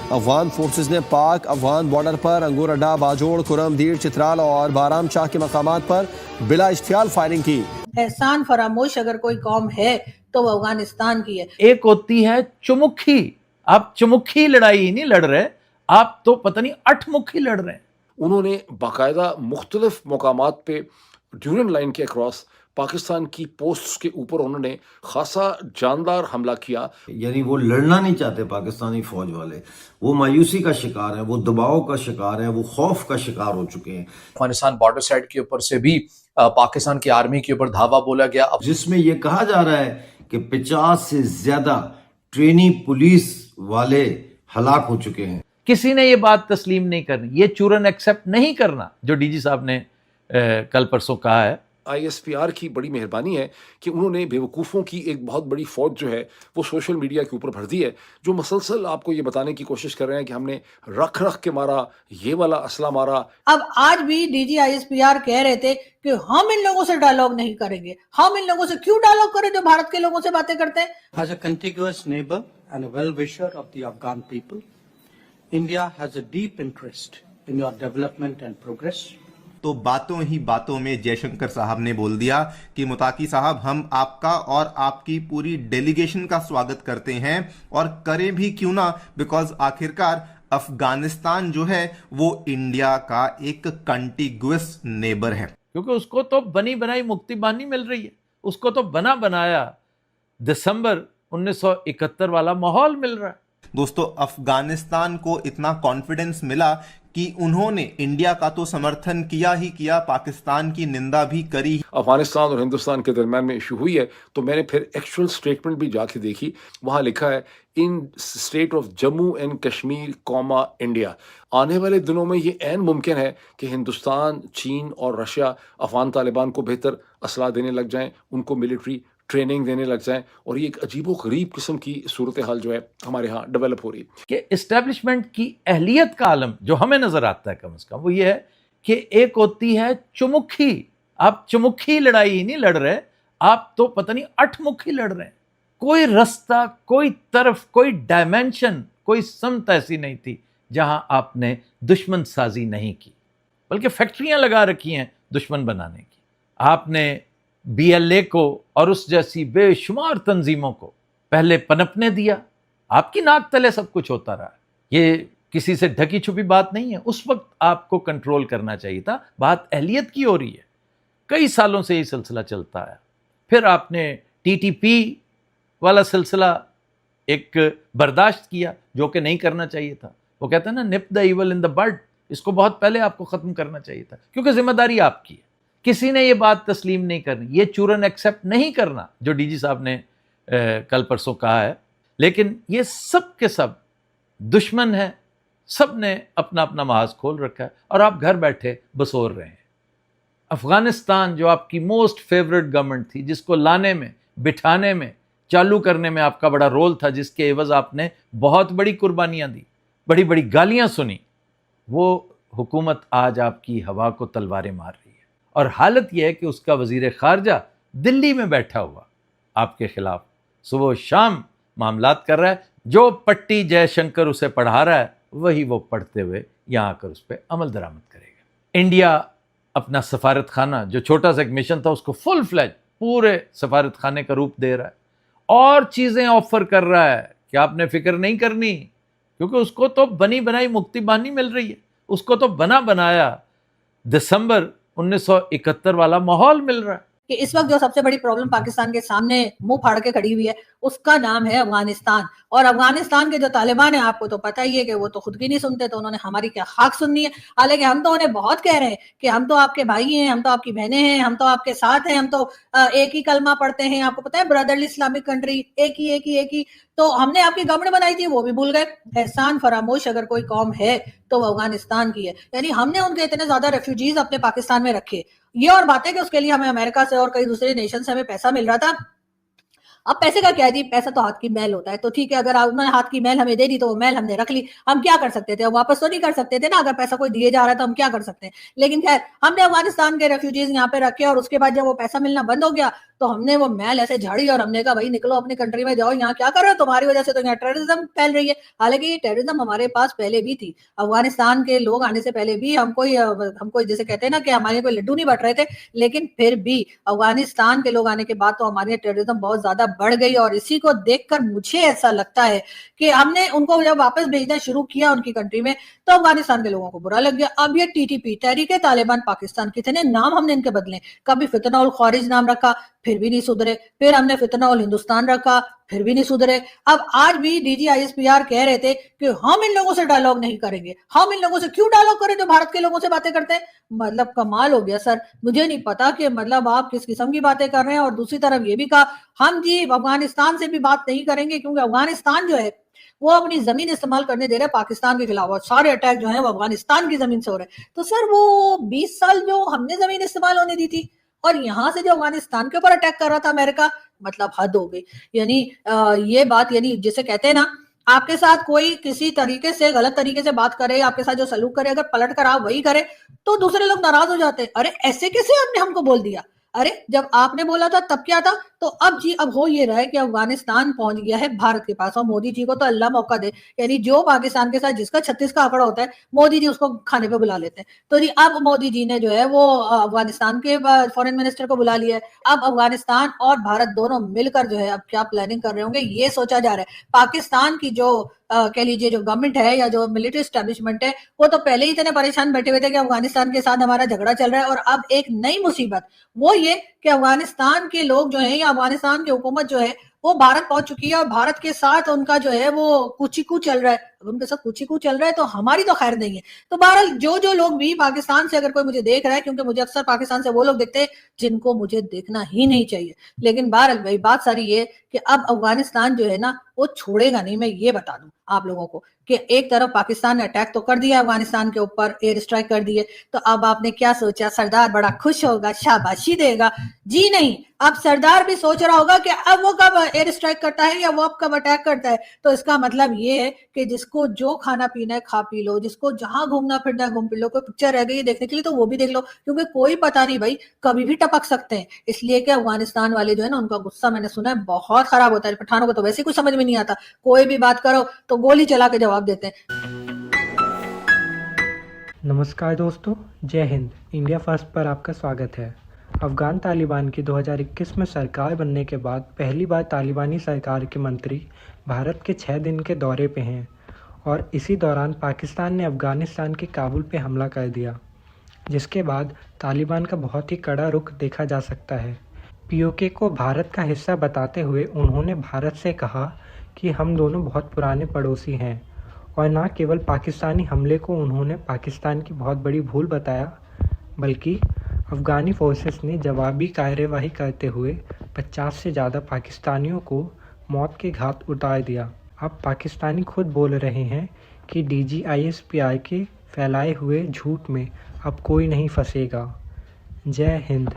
Afghan forces ने पाक Afghan border पर अंगूर अड्डा, बाजोड़, कुरम, दीर, चित्राल और बाराम शाह के मकामात पर बिला इश्तियाल फायरिंग की। एहसान फरामोश अगर कोई कौम है तो वो अफगानिस्तान की है। एक होती है चुमुखी, आप चुमुखी लड़ाई ही नहीं लड़ रहे, आप तो पता नहीं अठमुखी लड़ रहे हैं। उन्होंने बाकायदा मुख्तलिफ मकामात पे ड्यूरन लाइन के अक्रॉस पाकिस्तान की पोस्ट्स के ऊपर उन्होंने खासा जानदार हमला किया। यानी वो लड़ना नहीं चाहते पाकिस्तानी फौज वाले, वो मायूसी का शिकार है, वो दबाव का शिकार है, वो खौफ का शिकार हो चुके हैं। अफगानिस्तान बॉर्डर साइड के ऊपर से भी पाकिस्तान की आर्मी के ऊपर धावा बोला गया, जिसमें ये कहा जा रहा है कि 50 से ज्यादा ट्रेनी पुलिस वाले हलाक हो चुके हैं। किसी ने ये बात तस्लीम नहीं करनी, ये चूरन एक्सेप्ट नहीं करना जो डीजी साहब ने कल परसों कहा है। ISPR की बड़ी मेहरबानी है कि उन्होंने बेवकूफ़ों की एक बहुत बड़ी फौज जो है वो सोशल मीडिया के ऊपर भर दी है, जो मसलसल आपको ये बताने की कोशिश कर रहे हैं कि हमने रख रख के मारा, ये वाला असला मारा। अब आज भी डीजी ISPR कह रहे थे कि हम इन लोगों से डायलॉग नहीं करेंगे। हम इन लोगों से क्यों डायलॉग करें जो भारत के लोगों से बातें करते हैं? As a contiguous neighbor and a well-wisher of the Afghan people, India has a deep interest in your development and progress. तो बातों ही बातों में जयशंकर साहब ने बोल दिया कि मुताकी साहब, हम आपका और आपकी पूरी डेलीगेशन का स्वागत करते हैं और करें भी क्यों ना, बिकॉज आखिरकार अफगानिस्तान जो है वो इंडिया का एक कंटिग्युअस नेबर है। क्योंकि उसको तो बनी बनाई मुक्ति बानी मिल रही है, उसको तो बना बनाया दिसंबर 1971 वाला माहौल मिल रहा है। दोस्तों, अफगानिस्तान को इतना कॉन्फिडेंस मिला कि उन्होंने इंडिया का तो समर्थन किया ही किया, पाकिस्तान की निंदा भी करी। अफगानिस्तान और हिंदुस्तान के दरमियान में इशू हुई है तो मैंने फिर एक्चुअल स्टेटमेंट भी जाके देखी, वहाँ लिखा है इन state of Jammu and Kashmir comma India. आने वाले दिनों में ये ऐन मुमकिन है कि हिंदुस्तान, चीन और रशिया अफगान तालिबान को बेहतर असलाह देने लग जाएं, उनको मिलिट्री ट्रेनिंग देने लग जाएं, और ये एक अजीबो गरीब किस्म की सूरत हाल जो है हमारे यहाँ डेवलप हो रही है। कि इस्टेब्लिशमेंट की अहलियत का आलम जो हमें नजर आता है कम से कम वो ये है कि एक होती है चुमुखी, आप चुमुखी लड़ाई ही नहीं लड़ रहे, आप तो पता नहीं अठमुखी लड़ रहे हैं। कोई रास्ता, कोई तरफ, कोई डायमेंशन, कोई समत ऐसी नहीं थी जहां आपने दुश्मन साजी नहीं की, बल्कि फैक्ट्रियां लगा रखी हैं दुश्मन बनाने की। आपने BLA को और उस जैसी बेशुमार तंजीमों को पहले पनपने दिया, आपकी नाक तले सब कुछ होता रहा। ये किसी से ढकी छुपी बात नहीं है, उस वक्त आपको कंट्रोल करना चाहिए था। बात अहलियत की हो रही है, कई सालों से ये सिलसिला चलता है। फिर आपने TTP वाला सिलसिला एक बर्दाश्त किया जो कि नहीं करना चाहिए था। वो कहते हैं ना, nip the evil in the bud, इसको बहुत पहले आपको खत्म करना चाहिए था, क्योंकि जिम्मेदारी आपकी है। किसी ने ये बात तस्लीम नहीं करनी, ये चूरन एक्सेप्ट नहीं करना जो डीजी साहब ने कल परसों कहा है। लेकिन ये सब के सब दुश्मन है, सब ने अपना अपना महाज खोल रखा है और आप घर बैठे बसोर रहे हैं। अफगानिस्तान जो आपकी मोस्ट फेवरेट गवर्नमेंट थी, जिसको लाने में, बिठाने में, चालू करने में आपका बड़ा रोल था, जिसके एवज आपने बहुत बड़ी कुर्बानियां दी, बड़ी बड़ी गालियां सुनी, वो हुकूमत आज आपकी हवा को तलवारें मार रही है। और हालत यह है कि उसका वजीर खारजा दिल्ली में बैठा हुआ आपके खिलाफ सुबह शाम मामलात कर रहा है। जो पट्टी जयशंकर उसे पढ़ा रहा है वही वो पढ़ते हुए यहाँ आकर उस पर अमल दरामद करेगा। इंडिया अपना सफारत खाना, जो छोटा सा एक मिशन था, उसको फुल फ्लैज पूरे सफारत खाने का रूप दे रहा है और चीज़ें ऑफर कर रहा है कि आपने फिक्र नहीं करनी, क्योंकि उसको तो बनी बनाई मुक्ति बानी मिल रही है, उसको तो बना बनाया दिसंबर 1971 वाला माहौल मिल रहा है। कि इस वक्त जो सबसे बड़ी प्रॉब्लम पाकिस्तान के सामने मुंह फाड़ के खड़ी हुई है उसका नाम है अफगानिस्तान। और अफगानिस्तान के जो तालिबान है, आपको तो पता ही है कि वो तो खुद की नहीं सुनते, तो उन्होंने हमारी क्या खाक सुननी है। हालांकि हम तो उन्हें बहुत कह रहे हैं कि हम तो आपके भाई हैं, हम तो आपकी बहनें हैं, हम तो आपके साथ हैं, हम तो एक ही कलमा पढ़ते हैं, आपको पता है ब्रदरली इस्लामिक कंट्री, एक ही। तो हमने आपकी गवर्नमेंट बनाई थी, वो भी भूल गए। एहसान फरामोश अगर कोई कौम है तो वो अफगानिस्तान की है। यानी हमने उनके इतने ज्यादा रेफ्यूजीज अपने पाकिस्तान में रखे। ये और बात है कि उसके लिए हमें अमेरिका से और कई दूसरे नेशन से हमें पैसा मिल रहा था। अब पैसे का क्या है जी, पैसा तो हाथ की मैल होता है। तो ठीक है, अगर उन्होंने हाथ की मैल हमें दे दी तो वो मैल हमने रख ली, हम क्या कर सकते थे? अब वापस तो नहीं कर सकते थे ना, अगर पैसा कोई दिए जा रहा है तो हम क्या कर सकते हैं। लेकिन खैर, हमने अफगानिस्तान के रेफ्यूजीज यहाँ पे रखे और उसके बाद जब वो पैसा मिलना बंद हो गया तो हमने वो मैल ऐसे झाड़ी और हमने कहा भाई निकलो अपनी कंट्री में जाओ, यहाँ क्या कर रहे हो, तुम्हारी वजह से तो यहाँ टेररिज्म फैल रही है। हालांकि ये टेररिज्म हमारे पास पहले भी थी, अफगानिस्तान के लोग आने से पहले भी हमको जैसे कहते हैं ना कि हमारे कोई लड्डू नहीं बट रहे थे, लेकिन फिर भी अफगानिस्तान के लोग आने के बाद तो हमारी टेररिज्म बहुत ज्यादा बढ़ गई। और इसी को देखकर मुझे ऐसा लगता है कि हमने उनको जब वापस भेजना शुरू किया उनकी कंट्री में तो अफगानिस्तान के लोगों को बुरा लग गया। अब ये टीटीपी, तहरीके तालिबान पाकिस्तान, कितने नाम हमने इनके बदले, कभी फितना उल खारिज नाम रखा फिर भी नहीं सुधरे, फिर हमने फितना उल हिंदुस्तान रखा फिर भी नहीं सुधरे। अब आज भी डीजी ISPR कह रहे थे कि हम इन लोगों से डायलॉग नहीं करेंगे। हम इन लोगों से क्यों डायलॉग करें जो भारत के लोगों से बातें करते हैं? मतलब कमाल हो गया सर। मुझे नहीं पता कि मतलब आप किस किस्म की बातें कर रहे हैं। और दूसरी तरफ ये भी कहा हम जी अफगानिस्तान से भी बात नहीं करेंगे क्योंकि अफगानिस्तान जो है वो अपनी जमीन इस्तेमाल करने दे रहे हैं पाकिस्तान के खिलाफ और सारे अटैक जो है वो अफगानिस्तान की जमीन से हो रहे हैं। तो सर वो 20 साल जो हमने जमीन इस्तेमाल होने दी थी और यहाँ से जो अफगानिस्तान के ऊपर अटैक कर रहा था अमेरिका, मतलब हद हो गई। यानी ये बात, यानी जिसे कहते हैं ना, आपके साथ कोई किसी तरीके से गलत तरीके से बात करे, आपके साथ जो सलूक करे, अगर पलट कर आप वही करे तो दूसरे लोग नाराज हो जाते हैं। अरे ऐसे कैसे आपने हमको बोल दिया? अरे जब आपने बोला था तब क्या था? तो अब जी अब हो ये रहा है कि अफगानिस्तान पहुंच गया है भारत के पास और मोदी जी को तो अल्लाह मौका दे। यानी जो पाकिस्तान के साथ जिसका 36 का आंकड़ा होता है मोदी जी उसको खाने पे बुला लेते हैं। तो जी अब मोदी जी ने जो है वो अफगानिस्तान के फॉरेन मिनिस्टर को बुला लिया है। अब अफगानिस्तान और भारत दोनों मिलकर जो है अब क्या प्लानिंग कर रहे होंगे ये सोचा जा रहा है। पाकिस्तान की जो कह लीजिए जो गवर्नमेंट है या जो मिलिट्री एस्टेब्लिशमेंट है वो तो पहले ही इतने परेशान बैठे हुए थे कि अफगानिस्तान के साथ हमारा झगड़ा चल रहा है। और अब एक नई मुसीबत वो ये कि अफगानिस्तान के लोग जो है या अफगानिस्तान की हुकूमत जो है वो भारत पहुंच चुकी है और भारत के साथ उनका जो है वो कुचिकू चल रहा है। अब उनके साथ कुचिकू चल रहा है तो हमारी तो खैर नहीं है। तो बहरहाल जो लोग भी पाकिस्तान से अगर कोई मुझे देख रहा है, क्योंकि मुझे अक्सर पाकिस्तान से वो लोग देखते हैं जिनको मुझे देखना ही नहीं चाहिए, लेकिन बहरहाल भाई बात सारी ये कि अब अफगानिस्तान जो है ना वो छोड़ेगा नहीं। मैं ये बता दूं आप लोगों को कि एक तरफ पाकिस्तान ने अटैक तो कर दिया अफगानिस्तान के ऊपर, एयर स्ट्राइक कर दिए, तो अब आपने क्या सोचा सरदार बड़ा खुश होगा, शाबाशी देगा? जी नहीं, अब सरदार भी सोच रहा होगा कि अब वो कब एयर स्ट्राइक करता है या वो अब कब अटैक करता है। तो इसका मतलब ये है कि जिसको जो खाना पीना है खा पी लो, जिसको जहां घूमना फिरना है घूम पी लो, कोई पिक्चर रह गई देखने के लिए तो वो भी देख लो, क्योंकि कोई पता नहीं भाई कभी भी टपक सकते हैं। इसलिए कि अफगानिस्तान वाले जो है ना उनका गुस्सा मैंने सुना है बहुत खराब होता है। पठानों को तो वैसे कुछ समझ में नहीं आता, कोई भी बात करो तो गोली चला के जवाब देते हैं। नमस्कार दोस्तों, जय हिंद। इंडिया फर्स्ट पर आपका स्वागत है। अफ़गान तालिबान की 2021 में सरकार बनने के बाद पहली बार तालिबानी सरकार के मंत्री भारत के 6 दिन के दौरे पे हैं और इसी दौरान पाकिस्तान ने अफ़गानिस्तान के काबुल पे हमला कर दिया, जिसके बाद तालिबान का बहुत ही कड़ा रुख देखा जा सकता है। POK को भारत का हिस्सा बताते हुए उन्होंने भारत से कहा कि हम दोनों बहुत पुराने पड़ोसी हैं और न केवल पाकिस्तानी हमले को उन्होंने पाकिस्तान की बहुत बड़ी भूल बताया, बल्कि अफ़गानी फोर्सेस ने जवाबी कार्यवाही करते हुए 50 से ज़्यादा पाकिस्तानियों को मौत के घाट उतार दिया। अब पाकिस्तानी खुद बोल रहे हैं कि DG ISPR के फैलाए हुए झूठ में अब कोई नहीं फंसेगा। जय हिंद।